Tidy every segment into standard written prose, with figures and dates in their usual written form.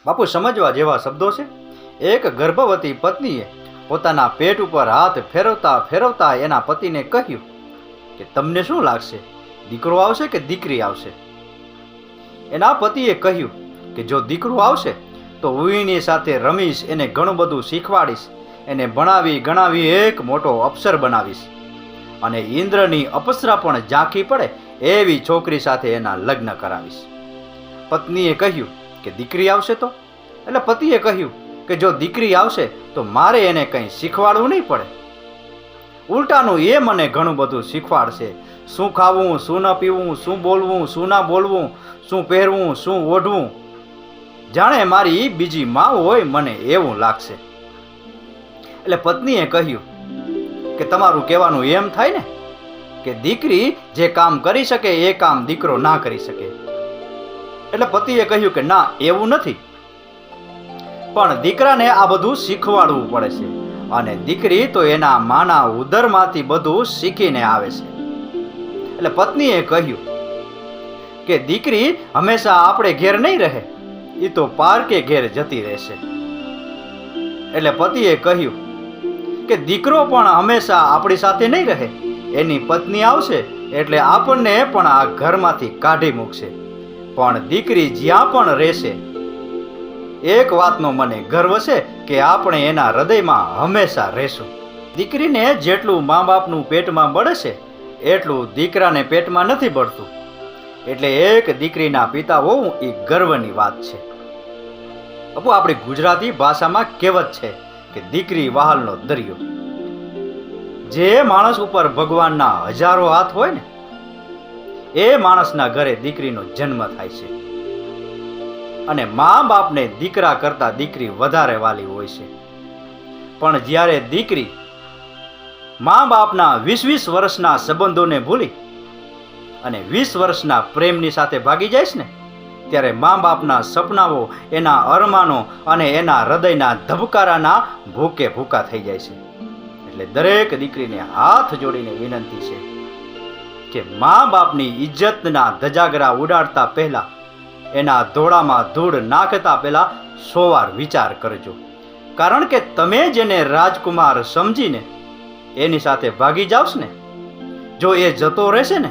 બાપુ, સમજવા જેવા શબ્દો છે. એક ગર્ભવતી પત્નીએ પોતાના પેટ ઉપર હાથ ફેરવતા ફેરવતા એના પતિને કહ્યું કે તમને શું લાગશે, દીકરો આવશે કે દીકરી આવશે? એના પતિએ કહ્યું કે જો દીકરો આવશે તો હું એની સાથે રમીશ, એને ઘણું બધું શીખવાડીશ, એને ભણાવી ગણાવી એક મોટો અફસર બનાવીશ અને ઇન્દ્રની અપ્સરા પણ ઝાંખી પડે એવી છોકરી સાથે એના લગ્ન કરાવીશ. પત્નીએ કહ્યું કે દીકરી આવશે તો? એટલે પતિએ કહ્યું કે જો દીકરી આવશે તો મારે એને કંઈ શીખવાડવું નહીં પડે. ઉલટાનું એ મને ઘણું બધું શીખવાડશે, શું ખાવું, શું ન પીવું, શું બોલવું, શું ના બોલવું, શું પહેરવું, શું ઓઢવું. જાણે મારી બીજી માં હોય મને એવું લાગશે. એટલે પત્નીએ કહ્યું કે તમારું કહેવાનું એમ થાય ને કે દીકરી જે કામ કરી શકે એ કામ દીકરો ના કરી શકે. એટલે પતિએ કહ્યું કે ના, એવું નથી, પણ દીકરાને આ બધું શીખવાડવું પડે છે અને દીકરી તો એના માના ઉદરમાંથી બધું શીખીને આવે છે. એટલે પત્નીએ કહ્યું કે દીકરી હંમેશા આપણે ઘેર નહીં રહે, એ તો પારકે ઘેર જતી રહેશે. એટલે પતિએ કહ્યું કે દીકરો પણ હંમેશા આપણી સાથે નહીં રહે, એની પત્ની આવશે એટલે આપણને પણ આ ઘરમાંથી કાઢી મૂકશે, પણ દીકરી જ્યાં પણ રહેશે એક વાતનો મને ગર્વ છે કે આપણે એના હૃદયમાં હંમેશા રહેશું. દીકરીને જેટલું મા બાપનું પેટમાં બળે છે એટલું દીકરાને પેટમાં નથી બળતું. એટલે એક દીકરીના પિતા હોવું એ ગર્વની વાત છે. બાપુ, આપણી ગુજરાતી ભાષામાં કહેવત છે કે દીકરી વહાલનો દરિયો. જે માણસ ઉપર ભગવાનના હજારો હાથ હોય ને એ માણસના ઘરે દીકરીનો જન્મ થાય છે. અને મા બાપને દીકરા કરતા દીકરી વધારે વાલી હોય છે. પણ જ્યારે દીકરી મા બાપના 20-20 વર્ષના સંબંધોને ભૂલી અને 20 વર્ષના પ્રેમની સાથે ભાગી જાય છે ને, ત્યારે મા બાપના સપનાઓ, એના અરમાનો અને એના હૃદયના ધબકારાના ભૂકે ભૂકા થઈ જાય છે. એટલે દરેક દીકરીને હાથ જોડીને વિનંતી છે કે મા બાપની ઇજ્જતના ધજાગરા ઉડાડતા પહેલા, એના ધોળામાં ધૂળ નાખતા પહેલા 100 વાર વિચાર કરજો. કારણ કે તમે જેને રાજકુમાર સમજીને એની સાથે ભાગી જાવશ ને, જો એ જતો રહેશે ને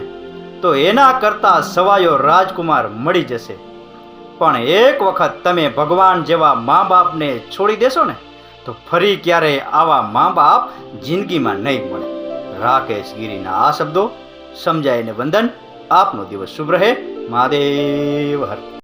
તો એના કરતા સવાયો રાજકુમાર મળી જશે. પણ એક વખત તમે ભગવાન જેવા મા બાપને છોડી દેશો ને તો ફરી ક્યારેય આવા મા બાપ જિંદગીમાં નહીં મળે. રાકેશ ગીરીના આ શબ્દો સમજાઈને વંદન. આપનો દિવસ શુભ રહે. મહાદેવ હર.